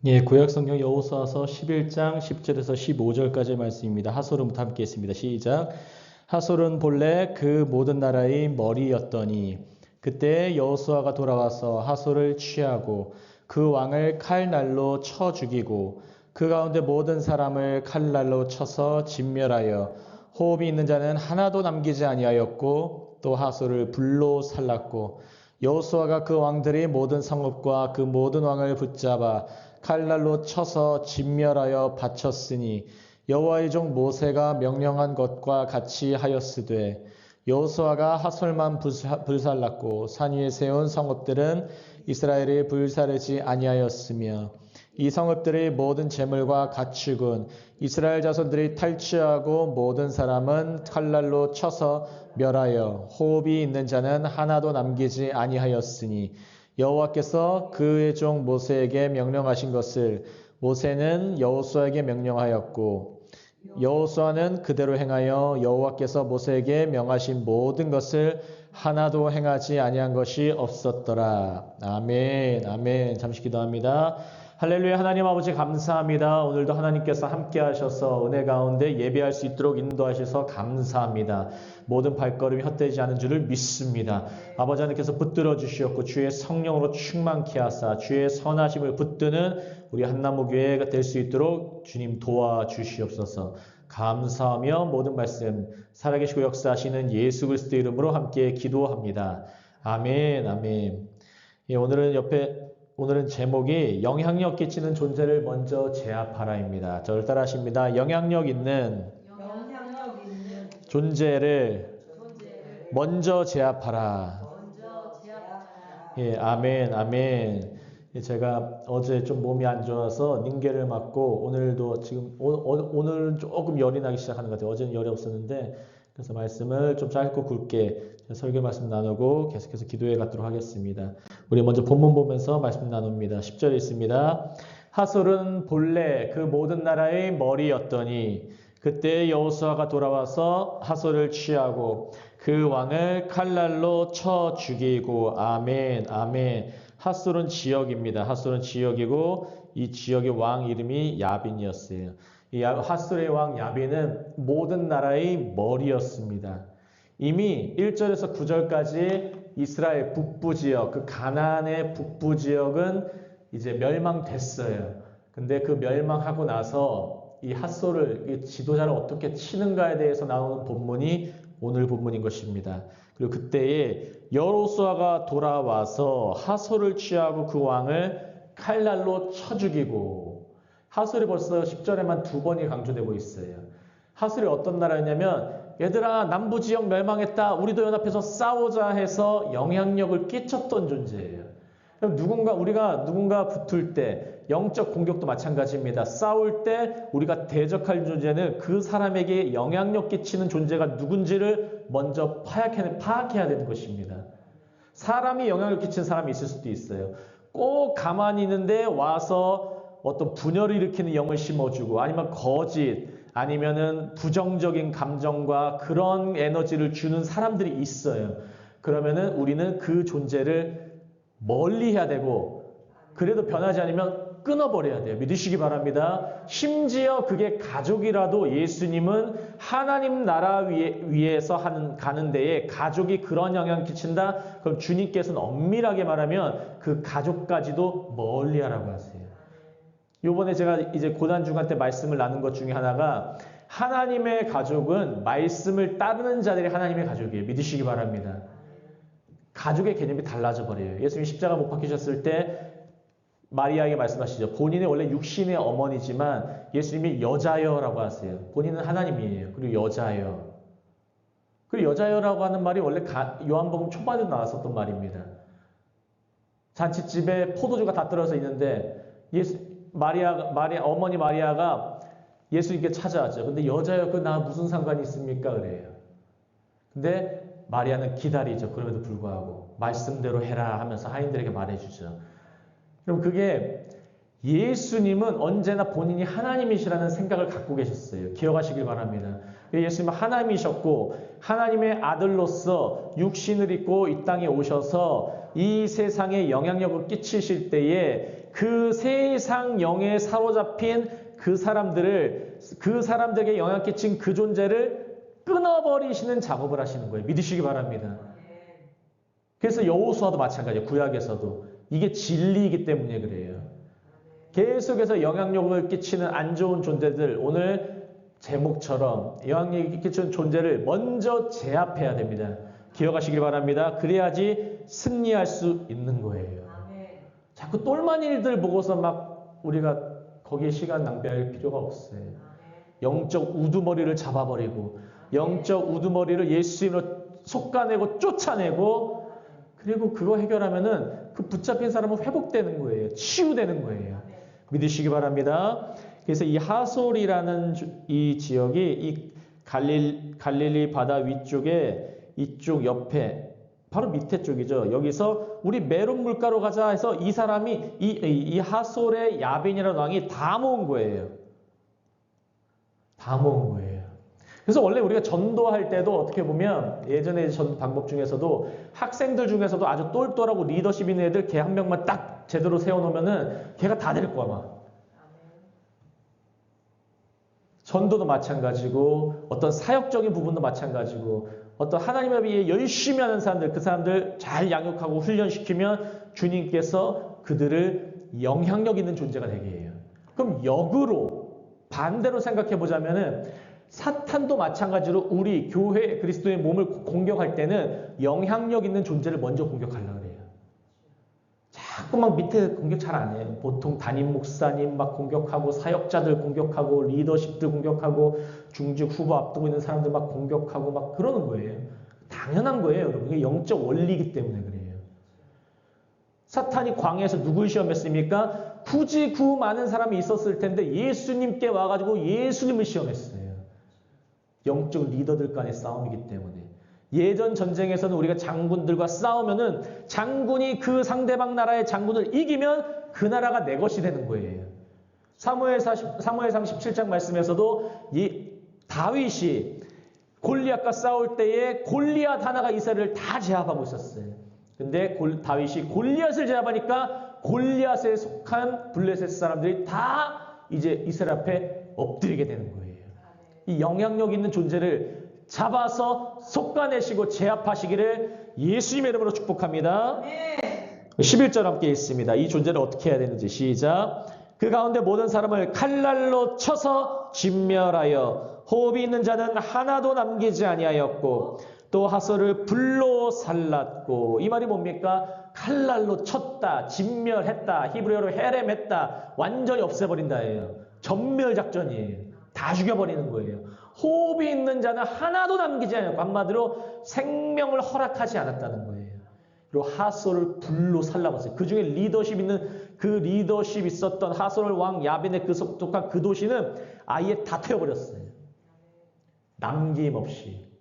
예, 구약성경 여호수아서 11장 10절에서 15절까지의 말씀입니다. 하솔은부터 함께 했습니다. 시작. 하솔은 본래 그 모든 나라의 머리였더니 그때 여호수아가 돌아와서 하솔을 취하고 그 왕을 칼날로 쳐 죽이고 그 가운데 모든 사람을 칼날로 쳐서 진멸하여 호흡이 있는 자는 하나도 남기지 아니하였고 또 하솔을 불로 살랐고 여호수아가 그 왕들의 모든 성읍과 그 모든 왕을 붙잡아 칼날로 쳐서 진멸하여 바쳤으니 여호와의 종 모세가 명령한 것과 같이 하였으되 여호수아가 하솔만 불살랐고 산 위에 세운 성읍들은 이스라엘이 불사르지 아니하였으며 이 성읍들의 모든 재물과 가축은 이스라엘 자손들이 탈취하고 모든 사람은 칼날로 쳐서 멸하여 호흡이 있는 자는 하나도 남기지 아니하였으니 여호와께서 그의 종 모세에게 명령하신 것을 모세는 여호수아에게 명령하였고 여호수아는 그대로 행하여 여호와께서 모세에게 명하신 모든 것을 하나도 행하지 아니한 것이 없었더라. 아멘. 아멘. 잠시 기도합니다. 할렐루야. 하나님 아버지 감사합니다. 오늘도 하나님께서 함께 하셔서 은혜 가운데 예배할 수 있도록 인도하셔서 감사합니다. 모든 발걸음이 헛되지 않은 줄을 믿습니다. 아버지 하나님께서 붙들어 주시었고 주의 성령으로 충만케 하사 주의 선하심을 붙드는 우리 한나무교회가 될 수 있도록 주님 도와주시옵소서. 감사하며 모든 말씀 살아계시고 역사하시는 예수 그리스도 이름으로 함께 기도합니다. 아멘. 아멘. 예, 오늘은 제목이 영향력 끼치는 존재를 먼저 제압하라입니다. 저를 따라하십니다. 영향력 있는 존재를 먼저 제압하라. 예, 아멘, 아멘. 예, 제가 어제 좀 몸이 안 좋아서 링겔을 맞고 오늘도 지금 오늘은 조금 열이 나기 시작하는 것 같아요. 어제는 열이 없었는데 그래서 말씀을 좀 짧고 굵게 설교 말씀 나누고 계속해서 기도해 갖도록 하겠습니다. 우리 먼저 본문 보면서 말씀 나눕니다. 10절에 있습니다. 하솔은 본래 그 모든 나라의 머리였더니 그때 여호수아가 돌아와서 하솔을 취하고 그 왕을 칼날로 쳐 죽이고 아멘 아멘. 하솔은 지역입니다. 하솔은 지역이고 이 지역의 왕 이름이 야빈이었어요. 이 하솔의 왕 야빈은 모든 나라의 머리였습니다. 이미 1절에서 9절까지 이스라엘 북부 지역, 그 가나안의 북부 지역은 이제 멸망됐어요. 근데 그 멸망하고 나서 이 핫솔을, 이 지도자를 어떻게 치는가에 대해서 나오는 본문이 오늘 본문인 것입니다. 그리고 그때에 여호수아가 돌아와서 하솔을 취하고 그 왕을 칼날로 쳐 죽이고, 하솔이 벌써 10절에만 2번이 강조되고 있어요. 하솔이 어떤 나라였냐면 얘들아 남부 지역 멸망했다. 우리도 연합해서 싸우자 해서 영향력을 끼쳤던 존재예요. 우리가 누군가 붙을 때 영적 공격도 마찬가지입니다. 싸울 때 우리가 대적할 존재는 그 사람에게 영향력 끼치는 존재가 누군지를 먼저 파악해야 되는 것입니다. 사람이 영향력 끼치는 사람이 있을 수도 있어요. 꼭 가만히 있는데 와서 어떤 분열을 일으키는 영을 심어주고 아니면 거짓 아니면은 부정적인 감정과 그런 에너지를 주는 사람들이 있어요. 그러면은 우리는 그 존재를 멀리 해야 되고 그래도 변하지 않으면 끊어버려야 돼요. 믿으시기 바랍니다. 심지어 그게 가족이라도 예수님은 하나님 나라 위에서 가는 데에 가족이 그런 영향을 끼친다? 그럼 주님께서는 엄밀하게 말하면 그 가족까지도 멀리 하라고 하세요. 요번에 제가 이제 고난주간 때 말씀을 나눈 것 중에 하나가 하나님의 가족은 말씀을 따르는 자들이 하나님의 가족이에요. 믿으시기 바랍니다. 가족의 개념이 달라져 버려요. 예수님이 십자가 못 박히셨을 때 마리아에게 말씀하시죠. 본인은 원래 육신의 어머니지만 예수님이 여자여라고 하세요. 본인은 하나님이에요. 그리고 여자여. 그리고 여자여라고 하는 말이 원래 요한복음 초반에도 나왔었던 말입니다. 잔치집에 포도주가 다 떨어져 있는데 어머니 마리아가 예수님께 찾아왔죠. 근데 여자여 그 나 무슨 상관이 있습니까? 그래요. 근데 마리아는 기다리죠. 그럼에도 불구하고 말씀대로 해라 하면서 하인들에게 말해주죠. 그럼 그게 예수님은 언제나 본인이 하나님이시라는 생각을 갖고 계셨어요. 기억하시길 바랍니다. 예수님은 하나님이셨고 하나님의 아들로서 육신을 입고 이 땅에 오셔서 이 세상에 영향력을 끼치실 때에 그 세상 영에 사로잡힌 그 사람들에게 영향 끼친 그 존재를 끊어버리시는 작업을 하시는 거예요. 믿으시기 바랍니다. 그래서 여호수아도 마찬가지예요. 구약에서도. 이게 진리이기 때문에 그래요. 계속해서 영향력을 끼치는 안 좋은 존재들, 오늘 제목처럼 영향력이 끼치는 존재를 먼저 제압해야 됩니다. 기억하시길 바랍니다. 그래야지 승리할 수 있는 거예요. 자꾸 똘만 일들 보고서 막 우리가 거기에 시간 낭비할 필요가 없어요. 영적 우두머리를 잡아버리고 영적 우두머리를 예수님으로 솎아내고 쫓아내고 그리고 그거 해결하면은 그 붙잡힌 사람은 회복되는 거예요. 치유되는 거예요. 믿으시기 바랍니다. 그래서 이 하솔이라는 이 지역이 이 갈릴리 바다 위쪽에 이쪽 옆에 바로 밑에 쪽이죠. 여기서 우리 메론 물가로 가자 해서 이 사람이 이 하솔의 야빈이라는 왕이 다 모은 거예요. 다 모은 거예요. 그래서 원래 우리가 전도할 때도 어떻게 보면 예전에 전 방법 중에서도 학생들 중에서도 아주 똘똘하고 리더십 있는 애들 걔 한 명만 딱 제대로 세워놓으면은 걔가 다 될 거야 아마. 전도도 마찬가지고 어떤 사역적인 부분도 마찬가지고 어떤 하나님을 위해 열심히 하는 사람들 그 사람들 잘 양육하고 훈련시키면 주님께서 그들을 영향력 있는 존재가 되게 해요. 그럼 역으로 반대로 생각해 보자면은 사탄도 마찬가지로 우리 교회 그리스도의 몸을 공격할 때는 영향력 있는 존재를 먼저 공격하려고 그래요. 자꾸 막 밑에 공격 잘 안 해요. 보통 담임 목사님 막 공격하고 사역자들 공격하고 리더십들 공격하고 중직 후보 앞두고 있는 사람들 막 공격하고 막 그러는 거예요. 당연한 거예요, 여러분. 이게 영적 원리이기 때문에 그래요. 사탄이 광야에서 누굴 시험했습니까? 굳이 그 많은 사람이 있었을 텐데 예수님께 와가지고 예수님을 시험했어요. 영적 리더들 간의 싸움이기 때문에. 예전 전쟁에서는 우리가 장군들과 싸우면은 장군이 그 상대방 나라의 장군을 이기면 그 나라가 내 것이 되는 거예요. 사무엘상 17장 말씀에서도 다윗이 골리앗과 싸울 때에 골리앗 하나가 이스라엘을 다 제압하고 있었어요. 근데 다윗이 골리앗을 제압하니까 골리앗에 속한 블레셋 사람들이 다 이제 이스라엘 앞에 엎드리게 되는 거예요. 이 영향력 있는 존재를 잡아서 솎아내시고 제압하시기를 예수님의 이름으로 축복합니다. 11절 함께 있습니다. 이 존재를 어떻게 해야 되는지 시작. 그 가운데 모든 사람을 칼날로 쳐서 진멸하여 호흡이 있는 자는 하나도 남기지 아니하였고 또 하솔을 불로 살랐고. 이 말이 뭡니까? 칼날로 쳤다, 진멸했다, 히브리어로 헤렘했다, 완전히 없애버린다예요. 전멸 작전이에요. 다 죽여버리는 거예요. 호흡이 있는 자는 하나도 남기지 않았고 한마디로 생명을 허락하지 않았다는 거예요. 그리고 하솔을 불로 살라봤어요. 그 중에 리더십 있는 그 리더십 있었던 하솔 왕 야빈의 그 속독한 그 도시는 아예 다 태워버렸어요. 남김없이.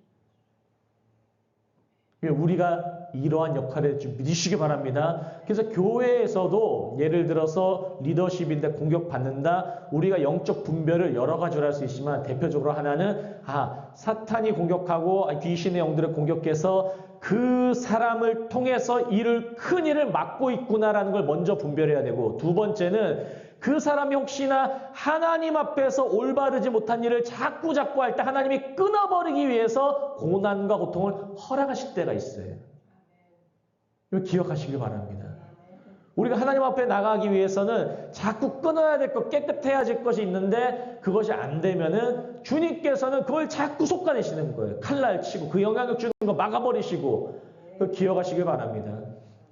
우리가 이러한 역할을 좀 믿으시기 바랍니다. 그래서 교회에서도 예를 들어서 리더십인데 공격받는다. 우리가 영적 분별을 여러 가지로 할 수 있지만 대표적으로 하나는 사탄이 공격하고 귀신의 영들을 공격해서 그 사람을 통해서 큰 일을 막고 있구나라는 걸 먼저 분별해야 되고, 두 번째는 그 사람이 혹시나 하나님 앞에서 올바르지 못한 일을 자꾸 할 때 하나님이 끊어버리기 위해서 고난과 고통을 허락하실 때가 있어요. 이거 기억하시길 바랍니다. 우리가 하나님 앞에 나가기 위해서는 자꾸 끊어야 될 것, 깨끗해야 될 것이 있는데 그것이 안 되면은 주님께서는 그걸 자꾸 솎아내시는 거예요. 칼날 치고 그 영향력 주는 거 막아버리시고. 그거 기억하시길 바랍니다.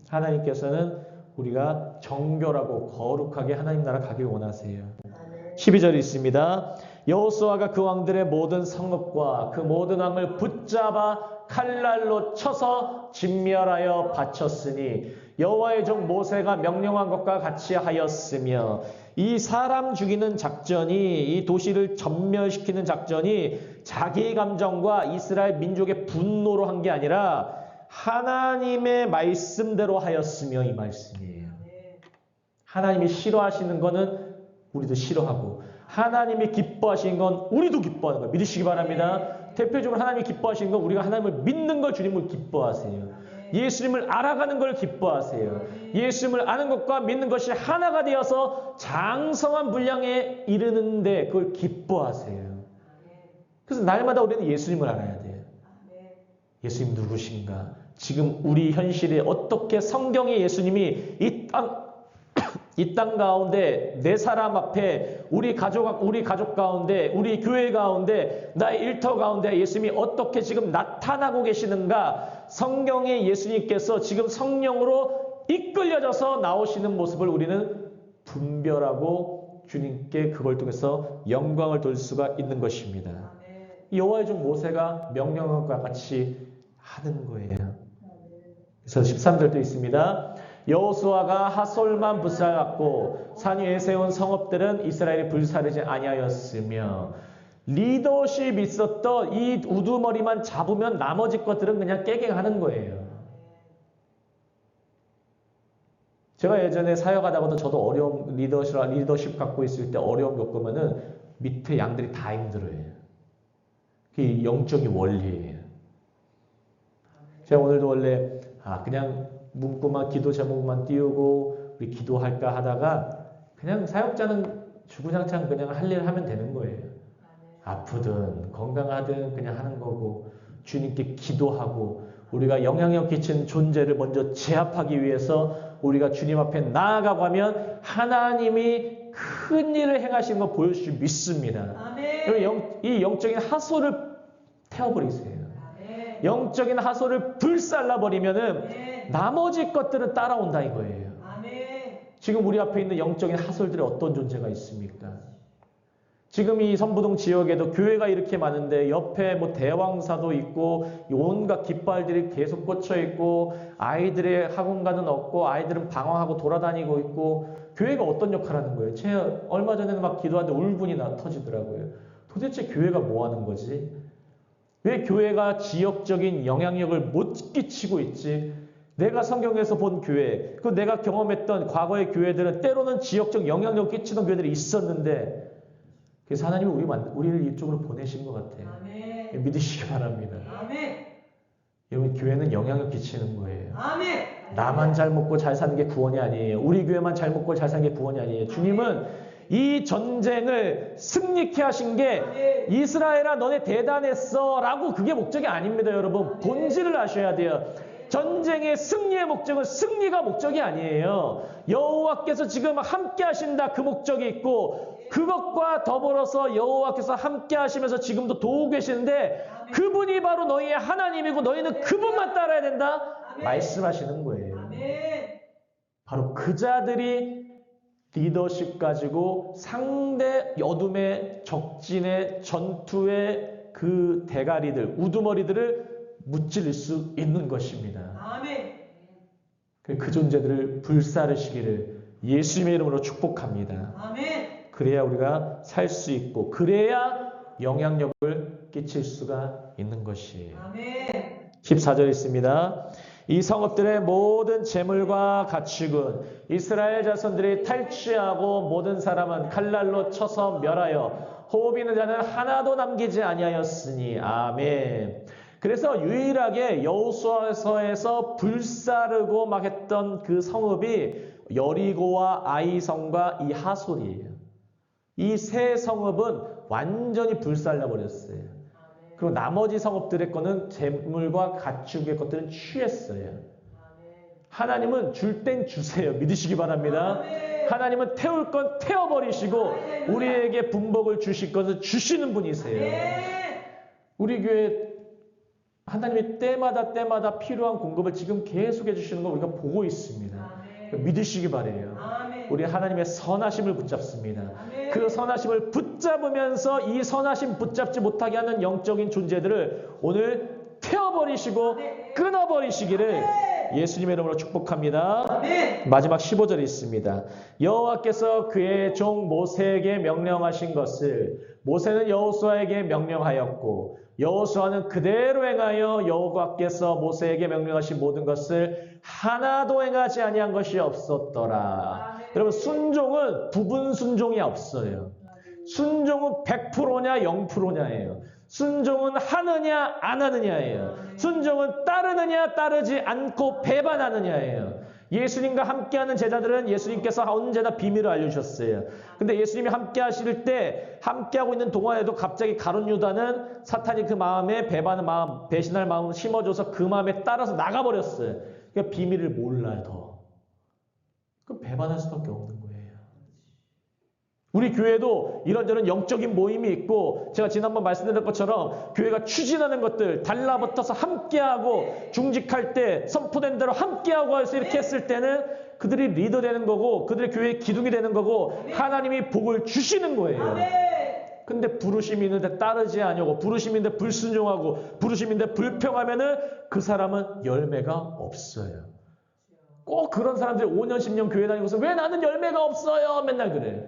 하나님께서는 우리가 정결하고 거룩하게 하나님 나라 가길 원하세요. 12절이 있습니다. 여호수아가 그 왕들의 모든 성읍과 그 모든 왕을 붙잡아 칼날로 쳐서 진멸하여 바쳤으니 여호와의 종 모세가 명령한 것과 같이 하였으며. 이 사람 죽이는 작전이, 이 도시를 전멸시키는 작전이 자기 감정과 이스라엘 민족의 분노로 한 게 아니라 하나님의 말씀대로 하였으며, 이 말씀이에요. 하나님이 싫어하시는 거는 우리도 싫어하고 하나님이 기뻐하시는 건 우리도 기뻐하는 거예요. 믿으시기 바랍니다. 대표적으로 하나님이 기뻐하시는 건 우리가 하나님을 믿는 걸 주님을 기뻐하세요. 예수님을 알아가는 걸 기뻐하세요. 예수님을 아는 것과 믿는 것이 하나가 되어서 장성한 분량에 이르는데 그걸 기뻐하세요. 그래서 날마다 우리는 예수님을 알아야 돼요. 예수님 누구신가? 지금 우리 현실에 어떻게 성경의 예수님이 이 땅 가운데 내 사람 앞에 우리 가족 가운데 우리 교회 가운데 나의 일터 가운데 예수님이 어떻게 지금 나타나고 계시는가? 성경의 예수님께서 지금 성령으로 이끌려져서 나오시는 모습을 우리는 분별하고 주님께 그걸 통해서 영광을 돌릴 수가 있는 것입니다. 여호와의 종 모세가 명령한 것과 같이 하는 거예요. 그래서 13절도 있습니다. 여호수아가 하솔만 불살랐고 산 위에 세운 성읍들은 이스라엘이 불사르지 아니하였으며 리더십이 있었던 이 우두머리만 잡으면 나머지 것들은 그냥 깨갱하는 거예요. 제가 예전에 사역하다가도 저도 어려움 리더십 갖고 있을 때 어려움 겪으면은 밑에 양들이 다 힘들어요. 그게 영적인 원리예요. 제가 오늘도 원래 그냥 문구만 기도 제목만 띄우고 우리 기도할까 하다가 그냥 사역자는 주구장창 그냥 할 일 하면 되는 거예요. 아프든 건강하든 그냥 하는 거고 주님께 기도하고 우리가 영향력 끼치는 존재를 먼저 제압하기 위해서 우리가 주님 앞에 나아가고 하면 하나님이 큰 일을 행하시는 걸 보여주실 줄 믿습니다. 이 영적인 하소를 태워버리세요. 영적인 하소를 불살라버리면은 나머지 것들은 따라온다 이거예요. 지금 우리 앞에 있는 영적인 하솔들이 어떤 존재가 있습니까? 지금 이 선부동 지역에도 교회가 이렇게 많은데 옆에 뭐 대왕사도 있고 온갖 깃발들이 계속 꽂혀 있고 아이들의 학원가는 없고 아이들은 방황하고 돌아다니고 있고 교회가 어떤 역할을 하는 거예요? 제가 얼마 전에는 막 기도하는데 울분이 터지더라고요. 도대체 교회가 뭐 하는 거지? 왜 교회가 지역적인 영향력을 못 끼치고 있지? 내가 성경에서 본 교회, 그 내가 경험했던 과거의 교회들은 때로는 지역적 영향력을 끼치던 교회들이 있었는데 그래서 하나님이 우리를 이쪽으로 보내신 것 같아요. 아멘. 믿으시기 바랍니다. 아멘. 여러분 교회는 영향력 끼치는 거예요. 아멘. 나만 잘 먹고 잘 사는 게 구원이 아니에요. 우리 교회만 잘 먹고 잘 사는 게 구원이 아니에요. 주님은 이 전쟁을 승리케 하신 게 이스라엘아 너네 대단했어 라고 그게 목적이 아닙니다. 여러분 본질을 아셔야 돼요. 전쟁의 승리의 목적은 승리가 목적이 아니에요. 여호와께서 지금 함께 하신다 그 목적이 있고 그것과 더불어서 여호와께서 함께 하시면서 지금도 도우고 계시는데 그분이 바로 너희의 하나님이고 너희는 그분만 따라야 된다 말씀하시는 거예요. 바로 그 자들이 리더십 가지고 상대 어둠의 적진의 전투의 그 대가리들 우두머리들을 무찔릴 수 있는 것입니다. 아멘. 그 존재들을 불사르시기를 예수님의 이름으로 축복합니다. 아멘. 그래야 우리가 살 수 있고 그래야 영향력을 끼칠 수가 있는 것이에요. 아멘. 14절 있습니다. 이 성읍들의 모든 재물과 가축은 이스라엘 자손들이 탈취하고 모든 사람은 칼날로 쳐서 멸하여 호흡 있는 자는 하나도 남기지 아니하였으니 아멘. 그래서 유일하게 여호수아서에서 불사르고 막 했던 그 성읍이 여리고와 아이성과 이 하솔이에요. 이 세 성읍은 완전히 불살라 버렸어요. 그리고 나머지 성읍들의 거는 재물과 가축의 것들은 취했어요. 하나님은 줄 땐 주세요. 믿으시기 바랍니다. 하나님은 태울 건 태워버리시고 우리에게 분복을 주실 것을 주시는 분이세요. 우리 교회 하나님이 때마다 필요한 공급을 지금 계속해 주시는 걸 우리가 보고 있습니다. 믿으시기 바래요. 우리 하나님의 선하심을 붙잡습니다. 그 선하심을 붙잡으면서 이 선하심 붙잡지 못하게 하는 영적인 존재들을 오늘 태워버리시고 끊어버리시기를 예수님의 이름으로 축복합니다. 마지막 15절이 있습니다. 여호와께서 그의 종 모세에게 명령하신 것을 모세는 여호수아에게 명령하였고 여호수아는 그대로 행하여 여호와께서 모세에게 명령하신 모든 것을 하나도 행하지 아니한 것이 없었더라. 여러분 순종은 부분 순종이 없어요. 순종은 100%냐 0%냐예요. 순종은 하느냐 안 하느냐예요. 순종은 따르느냐 따르지 않고 배반하느냐예요. 예수님과 함께하는 제자들은 예수님께서 언제나 비밀을 알려주셨어요. 근데 예수님이 함께 하실 때 함께하고 있는 동안에도 갑자기 가룟 유다는 사탄이 그 마음에 배반의 마음, 배신할 마음을 심어줘서 그 마음에 따라서 나가버렸어요. 그러니까 비밀을 몰라요 더. 그럼 배반할 수밖에 없는 거예요. 우리 교회도 이런저런 영적인 모임이 있고 제가 지난번 말씀드린 것처럼 교회가 추진하는 것들 달라붙어서 함께하고 중직할 때 선포된 대로 함께하고 해서 이렇게 했을 때는 그들이 리더 되는 거고 그들의 교회의 기둥이 되는 거고 하나님이 복을 주시는 거예요. 근데 부르심이 있는데 따르지 아니하고 부르심이 있는데 불순종하고 부르심이 있는데 불평하면은 그 사람은 열매가 없어요. 꼭 그런 사람들이 5년 10년 교회 다니고서 왜 나는 열매가 없어요? 맨날 그래.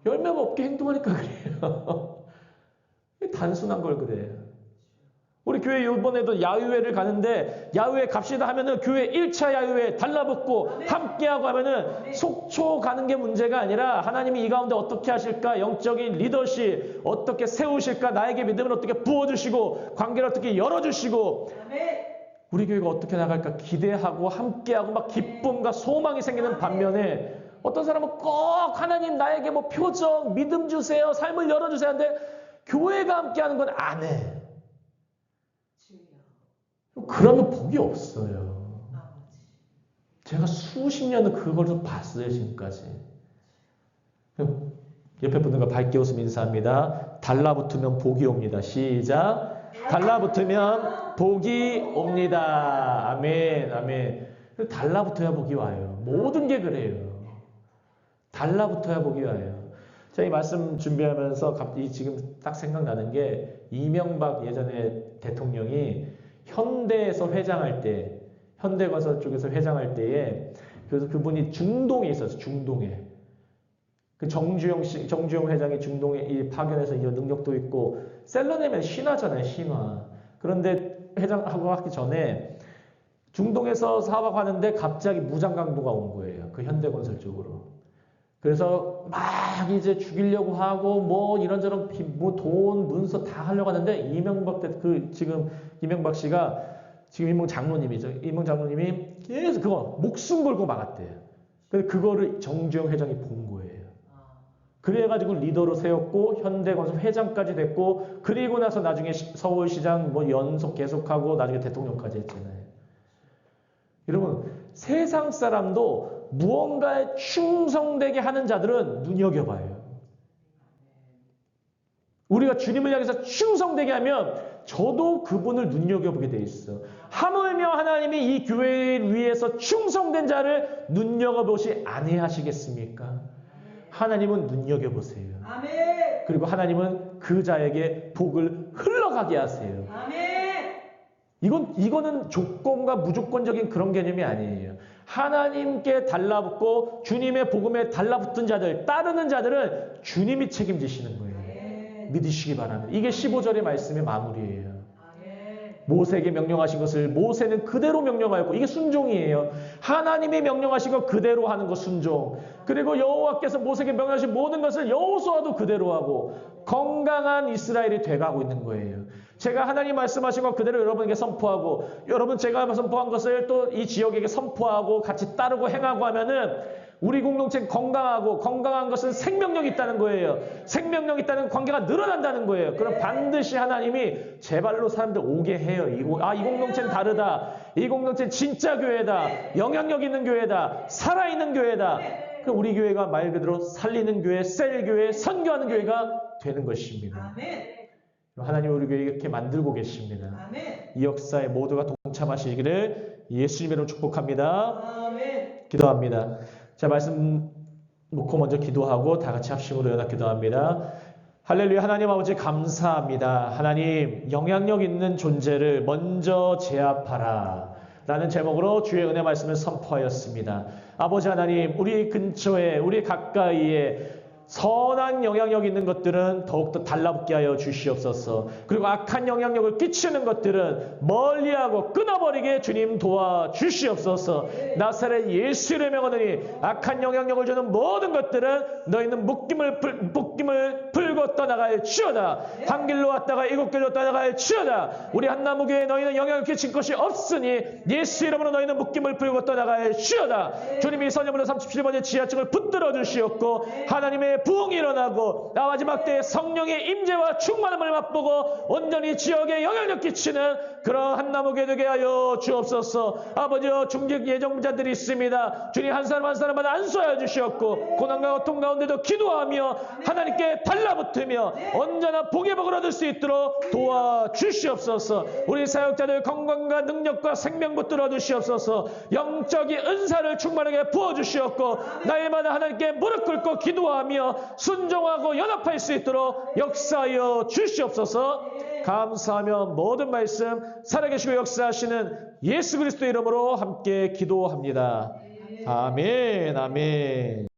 열매가 없게 행동하니까 그래요. 단순한 걸 그래요. 우리 교회 이번에도 야유회를 가는데 야유회 갑시다 하면은 교회 1차 야유회 달라붙고 함께하고 하면은 속초 가는 게 문제가 아니라 하나님이 이 가운데 어떻게 하실까? 영적인 리더십 어떻게 세우실까? 나에게 믿음을 어떻게 부어주시고 관계를 어떻게 열어주시고 우리 교회가 어떻게 나갈까? 기대하고 함께하고 막 기쁨과 소망이 생기는 반면에 어떤 사람은 꼭 하나님 나에게 뭐 표정, 믿음 주세요, 삶을 열어주세요 하는데 교회가 함께하는 건 안 해. 그러면 복이 없어요. 제가 수십 년을 그걸 좀 봤어요, 지금까지. 옆에 분들과 밝게 웃으며 인사합니다. 달라붙으면 복이 옵니다. 시작. 달라붙으면 복이 옵니다. 아멘, 아멘. 달라붙어야 복이 와요. 모든 게 그래요. 달라붙어야 복이 와요. 제가 이 말씀 준비하면서 갑자기 지금 딱 생각나는 게 이명박 예전에 대통령이 현대에서 회장할 때, 현대건설 쪽에서 회장할 때에 그래서 그분이 중동에 있었어요. 중동에. 그 정주영 회장이 중동에 이 파견해서 이 능력도 있고 셀러네면 신화잖아요. 신화. 그런데 회장하고 하기 전에 중동에서 사업하는데 갑자기 무장강도가 온 거예요. 그 현대건설 쪽으로. 그래서 막 이제 죽이려고 하고 뭐 이런저런 뭐 돈 문서 다 하려고 하는데 이명박 씨가 지금 이명 장로님이죠. 이명 장로님이 계속 그거 목숨 걸고 막았대요. 그래서 그거를 정주영 회장이 본 거예요. 그래가지고 리더로 세웠고 현대건설 회장까지 됐고 그리고 나서 나중에 서울시장 뭐 연속 계속하고 나중에 대통령까지 했잖아요. 여러분 세상 사람도 무언가에 충성되게 하는 자들은 눈여겨봐요. 우리가 주님을 향해서 충성되게 하면 저도 그분을 눈여겨보게 돼 있어. 하물며 하나님이 이 교회를 위해서 충성된 자를 눈여겨보시 아니하시겠습니까? 하나님은 눈여겨보세요. 그리고 하나님은 그 자에게 복을 흘러가게 하세요. 이거는 조건과 무조건적인 그런 개념이 아니에요. 하나님께 달라붙고 주님의 복음에 달라붙은 자들, 따르는 자들은 주님이 책임지시는 거예요. 믿으시기 바랍니다. 이게 15절의 말씀의 마무리예요. 모세에게 명령하신 것을 모세는 그대로 명령하였고 이게 순종이에요. 하나님이 명령하신 것 그대로 하는 것 순종. 그리고 여호와께서 모세에게 명령하신 모든 것을 여호수아도 그대로 하고 건강한 이스라엘이 돼가고 있는 거예요. 제가 하나님 말씀하신 것 그대로 여러분에게 선포하고 여러분 제가 선포한 것을 또 이 지역에게 선포하고 같이 따르고 행하고 하면은 우리 공동체 건강하고 건강한 것은 생명력이 있다는 거예요. 생명력이 있다는 관계가 늘어난다는 거예요. 그럼 반드시 하나님이 제 발로 사람들 오게 해요. 이 공동체는 다르다. 이 공동체는 진짜 교회다. 영향력 있는 교회다. 살아있는 교회다. 그 우리 교회가 말 그대로 살리는 교회, 셀 교회, 선교하는 교회가 되는 것입니다. 하나님 우리 교회 이렇게 만들고 계십니다. 이 역사에 모두가 동참하시기를 예수님의 이름으로 축복합니다. 기도합니다. 자, 말씀 놓고 먼저 기도하고 다 같이 합심으로 연합 기도합니다. 할렐루야. 하나님 아버지 감사합니다. 하나님 영향력 있는 존재를 먼저 제압하라 라는 제목으로 주의 은혜 말씀을 선포하였습니다. 아버지 하나님 우리 근처에 우리 가까이에 선한 영향력 있는 것들은 더욱더 달라붙게 하여 주시옵소서. 그리고 악한 영향력을 끼치는 것들은 멀리하고 끊어버리게 주님 도와주시옵소서. 나사렛 예수 이름에 명하노니 악한 영향력을 주는 모든 것들은 너희는 묶임을 풀고 떠나갈지어다. 한 길로 왔다가 일곱 길로 떠나갈지어다. 우리 한나무교에 너희는 영향을 끼친 것이 없으니 예수 이름으로 너희는 묶임을 풀고 떠나갈지어다. 주님이 선녀문호 37번째 지하층을 붙들어 주시옵고 하나님의 부흥이 일어나고 마지막 때에 성령의 임재와 충만함을 맛보고 온전히 지역에 영향력 끼치는 그런 한나무교회 되게 하여 주옵소서. 아버지여, 중직 예정자들이 있습니다. 주님 한 사람 한 사람마다 안수하여 주시옵고 고난과 고통 가운데도 기도하며 하나님께 달라붙으며 언제나 복의 복을 얻을 수 있도록 도와주시옵소서. 우리 사역자들 건강과 능력과 생명 붙들어 주시옵소서. 영적인 은사를 충만하게 부어주시옵고 날마다 하나님께 무릎 꿇고 기도하며 순종하고 연합할 수 있도록 역사하여 주시옵소서. 감사하며 모든 말씀 살아계시고 역사하시는 예수 그리스도 이름으로 함께 기도합니다. 아멘, 아멘.